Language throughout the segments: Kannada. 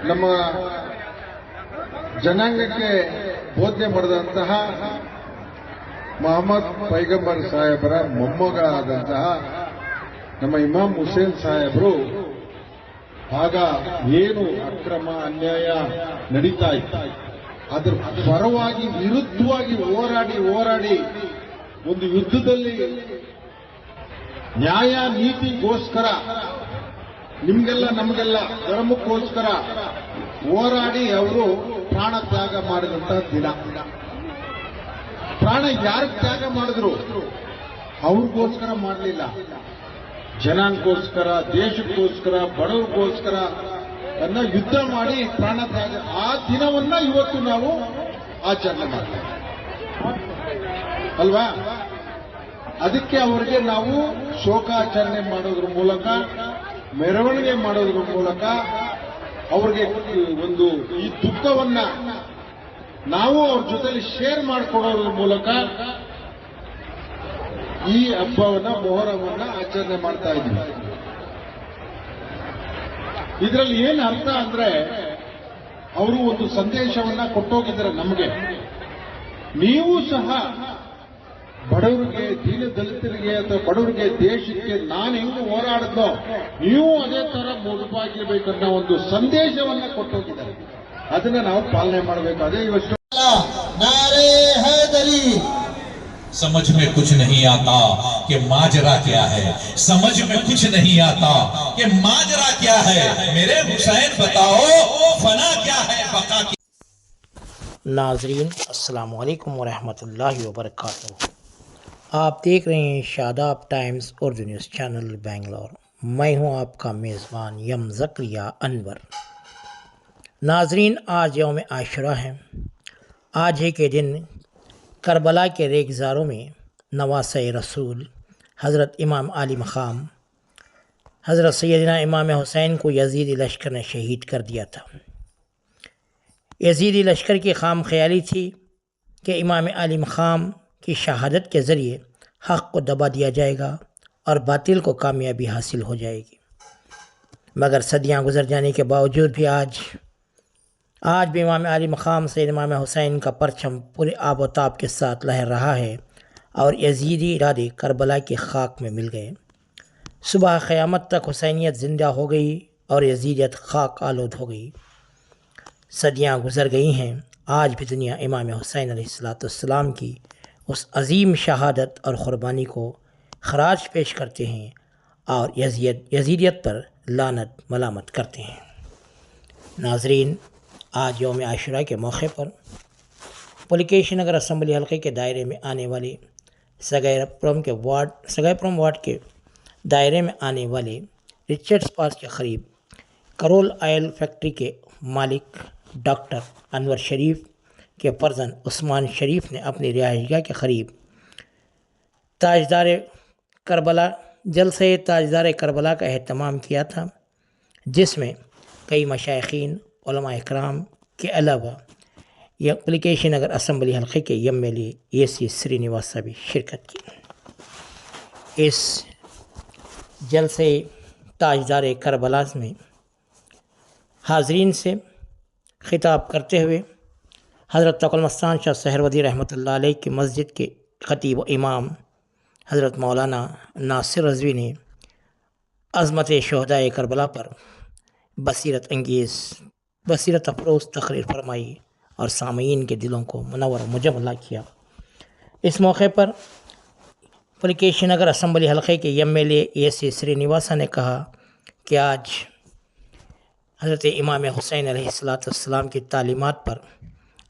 ನಮ್ಮ ಜನಾಂಗಕ್ಕೆ ಬೋಧನೆ ಮಾಡಿದಂತಹ ಮೊಹಮ್ಮದ್ ಪೈಗಂಬರ್ ಸಾಹೇಬರ ಮೊಮ್ಮಗ ಆದಂತಹ ನಮ್ಮ ಇಮಾಮ್ ಹುಸೇನ್ ಸಾಹೇಬರು ಆಗ ಏನು ಅಕ್ರಮ ಅನ್ಯಾಯ ನಡೀತಾ ಇತ್ತು ಅದರ ಪರವಾಗಿ ವಿರುದ್ಧವಾಗಿ ಹೋರಾಡಿ ಒಂದು ಯುದ್ಧದಲ್ಲಿ ನ್ಯಾಯ ನೀತಿಗೋಸ್ಕರ ನಿಮ್ಗೆಲ್ಲ ನಮಗೆಲ್ಲ ಧರ್ಮಕ್ಕೋಸ್ಕರ ಹೋರಾಡಿ ಅವರು ಪ್ರಾಣ ತ್ಯಾಗ ಮಾಡಿದಂತಹ ದಿನ. ಪ್ರಾಣ ಯಾರು ತ್ಯಾಗ ಮಾಡಿದ್ರು? ಅವ್ರಿಗೋಸ್ಕರ ಮಾಡಲಿಲ್ಲ, ಜನಾಂಗಕ್ಕೋಸ್ಕರ, ದೇಶಕ್ಕೋಸ್ಕರ, ಬಡವರಿಗೋಸ್ಕರ ಅನ್ನ ಯುದ್ಧ ಮಾಡಿ ಪ್ರಾಣ ತ್ಯಾಗ. ಆ ದಿನವನ್ನ ಇವತ್ತು ನಾವು ಆಚರಣೆ ಮಾಡ್ತೇವೆ ಅಲ್ವಾ? ಅದಕ್ಕೆ ಅವರಿಗೆ ನಾವು ಶೋಕಾಚರಣೆ ಮಾಡೋದ್ರ ಮೂಲಕ, ಮೆರವಣಿಗೆ ಮಾಡೋದ್ರ ಮೂಲಕ ಅವ್ರಿಗೆ ಒಂದು ಈ ದುಃಖವನ್ನ ನಾವು ಅವ್ರ ಜೊತೆಲಿ ಶೇರ್ ಮಾಡಿಕೊಡೋದ್ರ ಮೂಲಕ ಈ ಹಬ್ಬವನ್ನ, ಮೊಹರಮನ್ನ ಆಚರಣೆ ಮಾಡ್ತಾ ಇದ್ದೀವಿ. ಇದರಲ್ಲಿ ಏನು ಅರ್ಥ ಅಂದ್ರೆ, ಅವರು ಒಂದು ಸಂದೇಶವನ್ನ ಕೊಟ್ಟೋಗಿದ್ದಾರೆ ನಮಗೆ. ನೀವು ಸಹ ಬಡವರಿಗೆ, ದೀನ ದಲಿತರಿಗೆ ಅಥವಾ ಬಡವರಿಗೆ, ದೇಶಕ್ಕೆ ನಾನು ಹೆಂಗ್ ಹೋರಾಡಿದ್ನೋ ನೀವು ಅದೇ ತರ ಮುಡುಪಾಗಿರ್ಬೇಕನ್ನೋ ಒಂದು ಸಂದೇಶವನ್ನ ಕೊಟ್ಟೋಗಿದ್ದಾರೆ. ಅದನ್ನ ನಾವು ಪಾಲನೆ ಮಾಡಬೇಕು. ಅದೇ ಇವತ್ತು नारे हैदरी। समझ में कुछ नहीं आता कि माजरा क्या है, समझ में कुछ नहीं आता कि माजरा क्या है। मेरे हुसैन बताओ फना क्या है, बका क्या। नाजरीन अस्सलामु अलैकुम वरहमतुल्लाहि वबरकातुहू। आप देख रहे हैं Shadab times Urdu news channel Bangalore. मैं हूं आपका मेज़बान यम ज़करिया अनवर। नाजरीन, आज यौम आशुरा है। आज ही के दिन करबला के रेगज़ारों में नवासे रसूल हज़रत इमाम आली मक़ाम हज़रत सैयदना इमाम हुसैन को यज़ीदी लश्कर ने शहीद कर दिया था। यज़ीदी लश्कर की खाम ख्याली थी कि इमाम आली मक़ाम की शहादत के ज़रिए हक़ को दबा दिया जाएगा और बातिल को कामयाबी हासिल हो जाएगी। मगर सदियाँ गुज़र जाने के बावजूद भी आज भी इमाम आली मक़ाम से इमाम हुसैन का परचम पूरे आबोताब के साथ लहर रहा है और यज़ीदी इरादे करबला की खाक में मिल गए। सुबह क़यामत तक हुसैनियत ज़िंदा हो गई और यज़ीदियत खाक आलूद हो गई। सदियाँ गुज़र गई हैं, आज भी दुनिया इमाम हुसैन अलैहिस्सलाम की उस अज़ीम शहादत और क़ुरबानी को ख़राज पेश करते हैं और यज़ीदियत पर लानत मलामत करते हैं। नाज़रीन, आज यौम आशुरा के मौके पर पुलिकेशी नगर असम्बली हल्के के दायरे में आने वाले सगाईपुरम वार्ड के दायरे में आने वाले रिचर्ड्स पार्क के करीब करोल ऑयल फैक्ट्री के मालिक डॉक्टर अनवर शरीफ के फर्जन उस्मान शरीफ ने अपनी रिहाइशगाह के करीब जलसे ताजदार करबला का एहतमाम किया था, जिसमें कई मशाइखीन उलमा इकराम के अलावा पुलिकेशी नगर असम्बली हल्के के एमएलए AC श्रीनिवासा भी शिरकत की। इस जलसे ताजदार करबला में हाज़रीन से खिताब करते हुए हज़रत तक़ल मस्तान शाह सहरवर्दी रहमतुल्लाह अलैह की मस्जिद के खतीब इमाम हज़रत मौलाना नासिर रज़वी ने अज़मत शहदाए करबला पर बसीरत अफरोज़ तकरीर फरमाई और सामीन के दिलों को मुनव्वर मुजम्मला किया। इस मौके पर पुलिकेशी नगर असम्बली हल्के के एमएलए AC श्रीनिवासा ने कहा कि आज हज़रत इमाम हुसैन अलैहिस्सलाम की तालीमात पर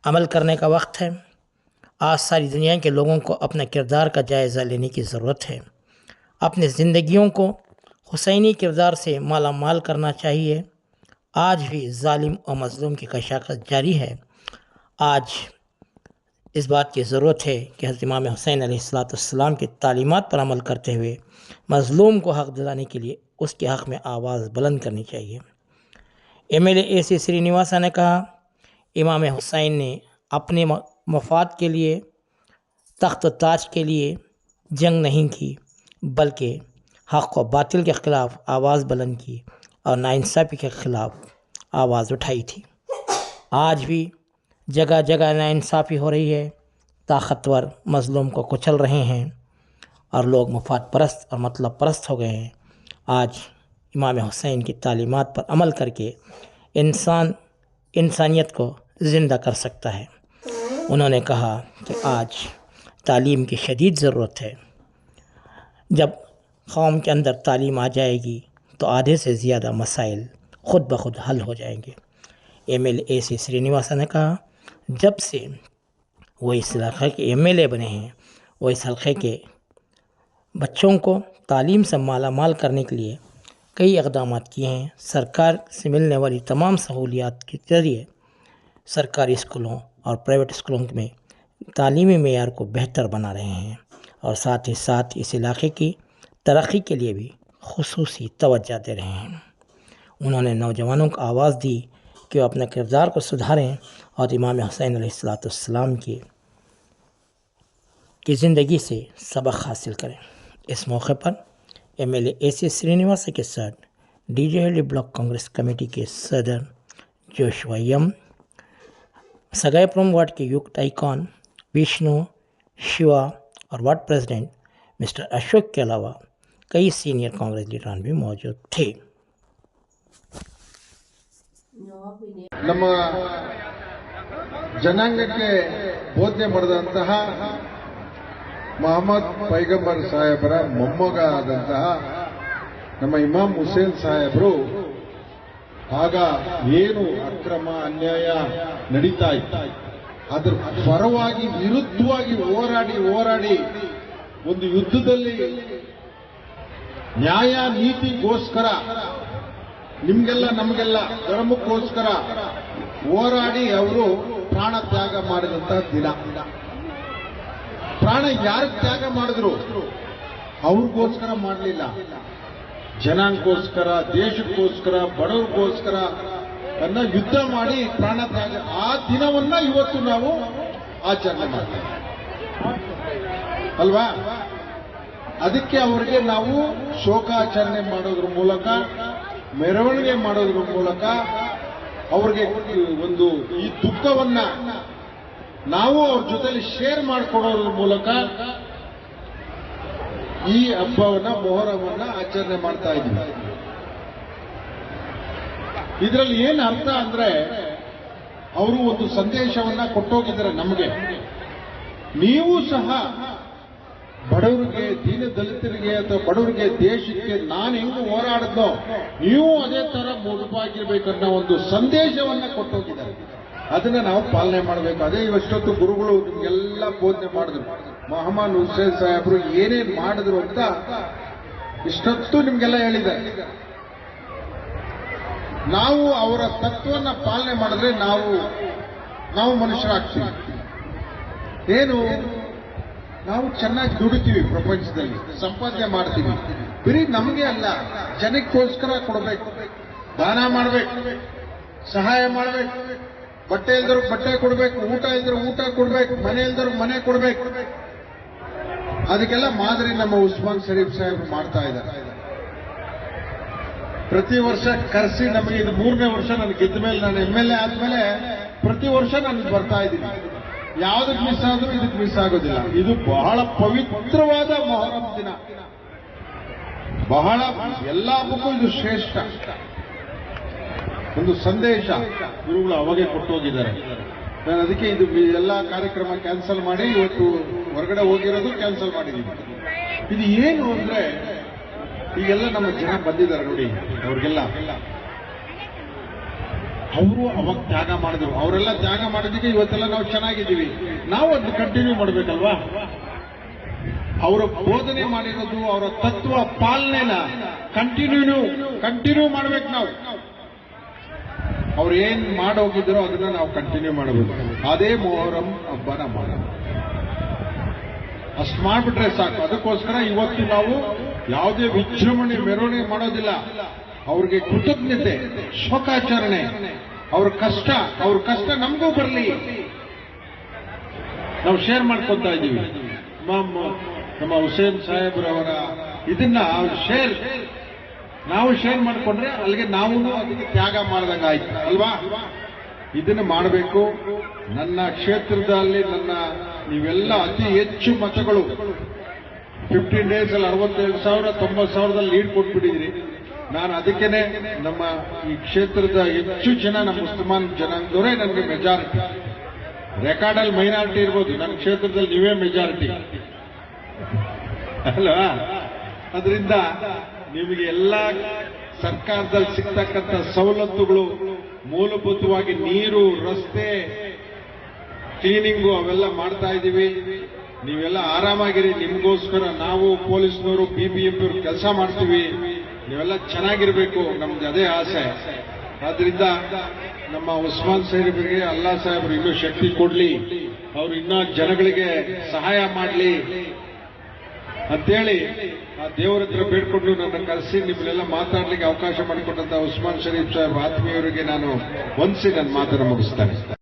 अमल करने का वक्त है। आज सारी दुनिया के लोगों को अपने किरदार का जायज़ा लेने की ज़रूरत है। अपनी ज़िंदगियों को हुसैनी किरदार से माला माल करना चाहिए। आज भी जालिम और मज़लूम की कशाकश जारी है। आज इस बात की ज़रूरत है कि हज़रत इमाम हुसैन अलैहिस्सलाम की तालीमात पर अमल करते हुए मज़लूम को हक़ दिलाने के लिए उसके हक़ में आवाज़ बुलंद करनी चाहिए। एमएलए AC श्रीनिवासा ने कहा, इमाम हुसैन ने अपने मफाद के लिए, तख्त ताज के लिए जंग नहीं की, बल्कि हक़ व बातिल के ख़िलाफ़ आवाज़ बुलंद की और नाइंसाफ़ी के ख़िलाफ़ आवाज़ उठाई थी। आज भी जगह जगह नाइंसाफ़ी हो रही है, ताकतवर मज़लूम को कुचल रहे हैं और लोग मुफाद परस्त और मतलब परस्त हो गए हैं। आज इमाम हुसैन की तालीमात पर अमल करके इंसान इंसानियत को ज़िंदा कर सकता है। उन्होंने कहा कि आज तालीम की शदीद ज़रूरत है। जब कौम के अंदर तालीम आ जाएगी तो आधे से ज़्यादा मसाइल ख़ुद ब खुद हल हो जाएंगे। MLA सी श्रीनिवासन ने कहा, जब से वो इस इलाक़े के MLA बने हैं वो इस हल्के के बच्चों को तालीम से माला माल करने के लिए कई इक़दाम किए हैं। सरकार से मिलने वाली तमाम सहूलियात के ज़रिए सरकारी स्कूलों और प्राइवेट स्कूलों में तालीमी मेयार को बेहतर बना रहे हैं और साथ ही साथ इस इलाक़े की तरक्की के लिए भी खुसूसी तवज्जो दे रहे हैं। उन्होंने नौजवानों को आवाज़ दी कि वो अपने किरदार को सुधारें और इमाम हुसैन अलैहिस्सलाम की ज़िंदगी से सबक हासिल करें। इस मौके पर MLA AC श्रीनिवास के साथ DJHD ब्लॉक कांग्रेस कमेटी के सदर जोशुआ यम, सगाईपुरम वार्ड के युक्त आइकॉन विष्णु शिवा और वार्ड प्रेसिडेंट मिस्टर अशोक के अलावा कई सीनियर कांग्रेस लीडरान भी मौजूद थे। ನಮ್ಮ ಜನಾಂಗಕ್ಕೆ ಬೋಧನೆ ಮಾಡಿದಂತಹ ಮೊಹಮ್ಮದ್ ಪೈಗಂಬರ್ ಸಾಹೇಬರ ಮೊಮ್ಮಗ ಆದಂತಹ ನಮ್ಮ ಇಮಾಮ್ ಹುಸೇನ್ ಸಾಹೇಬರು ಆಗ ಏನು ಅಕ್ರಮ ಅನ್ಯಾಯ ನಡೀತಾ ಇತ್ತು ಅದರ ಪರವಾಗಿ ವಿರುದ್ಧವಾಗಿ ಹೋರಾಡಿ ಒಂದು ಯುದ್ಧದಲ್ಲಿ ನ್ಯಾಯ ನೀತಿಗೋಸ್ಕರ ನಿಮ್ಗೆಲ್ಲ ನಮಗೆಲ್ಲ ಧರ್ಮಕ್ಕೋಸ್ಕರ ಹೋರಾಡಿ ಅವರು ಪ್ರಾಣ ತ್ಯಾಗ ಮಾಡಿದಂತಹ ದಿನ. ಪ್ರಾಣ ಯಾರು ತ್ಯಾಗ ಮಾಡಿದ್ರು? ಅವ್ರಿಗೋಸ್ಕರ ಮಾಡಲಿಲ್ಲ, ಜನಾಂಗಕ್ಕೋಸ್ಕರ, ದೇಶಕ್ಕೋಸ್ಕರ, ಬಡವರಿಗೋಸ್ಕರ ಅನ್ನ ಯುದ್ಧ ಮಾಡಿ ಪ್ರಾಣ ತ್ಯಾಗ. ಆ ದಿನವನ್ನ ಇವತ್ತು ನಾವು ಆಚರಣೆ ಮಾಡ್ತೇವೆ ಅಲ್ವಾ? ಅದಕ್ಕೆ ಅವರಿಗೆ ನಾವು ಶೋಕಾಚರಣೆ ಮಾಡೋದ್ರ ಮೂಲಕ, ಮೆರವಣಿಗೆ ಮಾಡೋದ್ರ ಮೂಲಕ ಅವ್ರಿಗೆ ಒಂದು ಈ ದುಃಖವನ್ನ ನಾವು ಅವ್ರ ಜೊತೆಲಿ ಶೇರ್ ಮಾಡ್ಕೊಡೋದ್ರ ಮೂಲಕ ಈ ಹಬ್ಬವನ್ನ ಮೊಹರಮನ್ನ ಆಚರಣೆ ಮಾಡ್ತಾ ಇದ್ದೀವಿ. ಇದರಲ್ಲಿ ಏನು ಅರ್ಥ ಅಂದ್ರೆ ಅವರು ಒಂದು ಸಂದೇಶವನ್ನ ಕೊಟ್ಟೋಗಿದ್ದಾರೆ ನಮಗೆ. ನೀವು ಸಹ ಬಡವರಿಗೆ, ದೀನ ದಲಿತರಿಗೆ ಅಥವಾ ಬಡವರಿಗೆ, ದೇಶಕ್ಕೆ ನಾನು ಹೆಂಗ್ ಹೋರಾಡಿದ್ನೋ ನೀವು ಅದೇ ತರ ಮುಡುಪಾಗಿರ್ಬೇಕನ್ನೋ ಒಂದು ಸಂದೇಶವನ್ನ ಕೊಟ್ಟೋಗಿದ್ದಾರೆ. ಅದನ್ನ ನಾವು ಪಾಲನೆ ಮಾಡಬೇಕು. ಅದೇ ಇವಷ್ಟೊತ್ತು ಗುರುಗಳು ನಿಮ್ಗೆಲ್ಲ ಬೋಧನೆ ಮಾಡಿದ್ರು. ಮೊಹಮ್ಮದ್ ಹುಸೇನ್ ಸಾಹೇಬರು ಏನೇನ್ ಮಾಡಿದ್ರು ಅಂತ ಇಷ್ಟೊತ್ತು ನಿಮ್ಗೆಲ್ಲ ಹೇಳಿದ್ದಾರೆ. ನಾವು ಅವರ ತತ್ವನ ಪಾಲನೆ ಮಾಡಿದ್ರೆ ನಾವು ಮನುಷ್ಯರಾಗ್ತೀವಿ. ಏನು, ನಾವು ಚೆನ್ನಾಗಿ ದುಡಿತೀವಿ, ಪ್ರಪಂಚದಲ್ಲಿ ಸಂಪಾದನೆ ಮಾಡ್ತೀವಿ. ಬರೀ ನಮಗೆ ಅಲ್ಲ, ಜನಕ್ಕೋಸ್ಕರ ಕೊಡಬೇಕು, ದಾನ ಮಾಡಬೇಕು, ಸಹಾಯ ಮಾಡಬೇಕು, ಬಟ್ಟೆ ಇಲ್ದವ್ರಿಗೆ ಬಟ್ಟೆ ಕೊಡಬೇಕು, ಊಟ ಇಲ್ದ್ರೆ ಊಟ ಕೊಡಬೇಕು, ಮನೆ ಇಲ್ದವ್ರಿಗೆ ಮನೆ ಕೊಡಬೇಕು. ಅದಕ್ಕೆಲ್ಲ ಮಾದರಿ ನಮ್ಮ ಉಸ್ಮಾನ್ ಶರೀಫ್ ಸಾಹೇಬ್ ಮಾಡ್ತಾ ಇದ್ದಾರೆ. ಪ್ರತಿ ವರ್ಷ ಕರೆಸಿ ನಮಗೆ ಇದು 3ನೇ ವರ್ಷ ನಾನು ಗೆದ್ದ ಮೇಲೆ, ನಾನು MLA ಆದ್ಮೇಲೆ ಪ್ರತಿ ವರ್ಷ ನಾನು ಬರ್ತಾ ಇದ್ದೀನಿ. ಯಾವುದಕ್ಕೆ ಮಿಸ್ ಆದ್ರೂ ಇದಕ್ಕೆ ಮಿಸ್ ಆಗೋದಿಲ್ಲ. ಇದು ಬಹಳ ಪವಿತ್ರವಾದ ಮೊಹರಂ ದಿನ, ಬಹಳ ಎಲ್ಲ ಹಬ್ಬಕ್ಕೂ ಇದು ಶ್ರೇಷ್ಠ ಒಂದು ಸಂದೇಶ ಗುರುಗಳು ಅವಾಗೆ ಕೊಟ್ಟು ಹೋಗಿದ್ದಾರೆ. ನಾನು ಅದಕ್ಕೆ ಇದು ಎಲ್ಲ ಕಾರ್ಯಕ್ರಮ ಕ್ಯಾನ್ಸಲ್ ಮಾಡಿ ಇವತ್ತು ಹೊರಗಡೆ ಹೋಗಿರೋದು ಕ್ಯಾನ್ಸಲ್ ಮಾಡಿದ್ದೀನಿ. ಇದು ಏನು ಅಂದ್ರೆ ಈಗೆಲ್ಲ ನಮ್ಮ ಜನ ಬಂದಿದ್ದಾರೆ ನೋಡಿ, ಅವ್ರಿಗೆಲ್ಲ ಅವರು ಅವಾಗ ತ್ಯಾಗ ಮಾಡಿದ್ರು. ಅವರೆಲ್ಲ ತ್ಯಾಗ ಮಾಡಿದ್ದಕ್ಕೆ ಇವತ್ತೆಲ್ಲ ನಾವು ಚೆನ್ನಾಗಿದ್ದೀವಿ. ನಾವು ಅದನ್ನ ಕಂಟಿನ್ಯೂ ಮಾಡಬೇಕಲ್ವಾ? ಅವರ ಬೋಧನೆ ಮಾಡಿರೋದು, ಅವರ ತತ್ವ ಪಾಲನೆನ ಕಂಟಿನ್ಯೂ ಮಾಡ್ಬೇಕು. ನಾವು ಅವ್ರು ಏನ್ ಮಾಡೋಗಿದ್ರೋ ಅದನ್ನ ನಾವು ಕಂಟಿನ್ಯೂ ಮಾಡಬೇಕು. ಅದೇ ಮೊಹರಂ ಹಬ್ಬನ ಮಾಡೋದು. ಅಷ್ಟು ಮಾಡ್ಬಿಟ್ರೆ ಸಾಕು. ಅದಕ್ಕೋಸ್ಕರ ಇವತ್ತು ನಾವು ಯಾವುದೇ ವಿಜೃಂಭಣೆ ಮೆರವಣಿಗೆ ಮಾಡೋದಿಲ್ಲ. ಅವ್ರಿಗೆ ಕೃತಜ್ಞತೆ, ಶೋಕಾಚರಣೆ, ಅವ್ರ ಕಷ್ಟ ನಮಗೂ ಬರಲಿ, ನಾವು ಶೇರ್ ಮಾಡ್ಕೊತಾ ಇದ್ದೀವಿ. ನಮ್ಮ ಹುಸೇನ್ ಸಾಹೇಬ್ರವರ ಇದನ್ನ ಶೇರ್ ನಾವು ಶೇರ್ ಮಾಡಿಕೊಂಡ್ರೆ ಅಲ್ಲಿಗೆ ನಾವು ಅದಕ್ಕೆ ತ್ಯಾಗ ಮಾಡ್ದಂಗೆ ಆಯ್ತು ಅಲ್ವಾ? ಇದನ್ನು ಮಾಡಬೇಕು. ನನ್ನ ಕ್ಷೇತ್ರದಲ್ಲಿ ನೀವೆಲ್ಲ ಅತಿ ಹೆಚ್ಚು ಮತಗಳು 15 ಡೇಸ್ ಅಲ್ಲಿ 67,000 90,000ದಲ್ಲಿ ಲೀಡ್ ಕೊಟ್ಬಿಟ್ಟಿದ್ರಿ. ನಾನು ಅದಕ್ಕೇನೆ ನಮ್ಮ ಈ ಕ್ಷೇತ್ರದ ಹೆಚ್ಚು ಜನ ನಮ್ಮ ಮುಸಲ್ಮಾನ್ ಜನಾಂಗದವರೇ ನನಗೆ ಮೆಜಾರಿಟಿ. ರೆಕಾರ್ಡಲ್ಲಿ ಮೈನಾರಿಟಿ ಇರ್ಬೋದು, ನನ್ನ ಕ್ಷೇತ್ರದಲ್ಲಿ ನೀವೇ ಮೆಜಾರಿಟಿ ಅಲ್ವಾ? ಅದರಿಂದ ನಿಮಗೆ ಎಲ್ಲ ಸರ್ಕಾರದಲ್ಲಿ ಸಿಗ್ತಕ್ಕಂಥ ಸವಲತ್ತುಗಳು, ಮೂಲಭೂತವಾಗಿ ನೀರು, ರಸ್ತೆ, ಕ್ಲೀನಿಂಗು ಅವೆಲ್ಲ ಮಾಡ್ತಾ ಇದ್ದೀವಿ. ನೀವೆಲ್ಲ ಆರಾಮಾಗಿರಿ. ನಿಮಗೋಸ್ಕರ ನಾವು ಪೊಲೀಸ್ನವರು BBMP ಅವರು ಕೆಲಸ ಮಾಡ್ತೀವಿ. ನೀವೆಲ್ಲ ಚೆನ್ನಾಗಿರ್ಬೇಕು, ನಮ್ದು ಅದೇ ಆಸೆ. ಆದ್ರಿಂದ ನಮ್ಮ ಉಸ್ಮಾನ್ ಸಾಹೇಬರಿಗೆ ಅಲ್ಲಾ ಸಾಹೇಬರು ಇನ್ನೂ ಶಕ್ತಿ ಕೊಡ್ಲಿ, ಅವರು ಇನ್ನೂ ಜನಗಳಿಗೆ ಸಹಾಯ ಮಾಡಲಿ ಅಂತೇಳಿ ಆ ದೇವರ ಹತ್ರ ಬೇಡ್ಕೊಂಡು ನನ್ನ ಕರೆಸಿ ನಿಮ್ಮನ್ನೆಲ್ಲ ಮಾತಾಡ್ಲಿಕ್ಕೆ ಅವಕಾಶ ಮಾಡಿಕೊಟ್ಟಂತ ಉಸ್ಮಾನ್ ಶರೀಫ್ ಸಾಹೇಬ್ ಆತ್ಮೀಯವರಿಗೆ ನಾನು ವಂದಿಸಿ ನನ್ನ ಮಾತನ್ನು ಮುಗಿಸ್ತೇನೆ.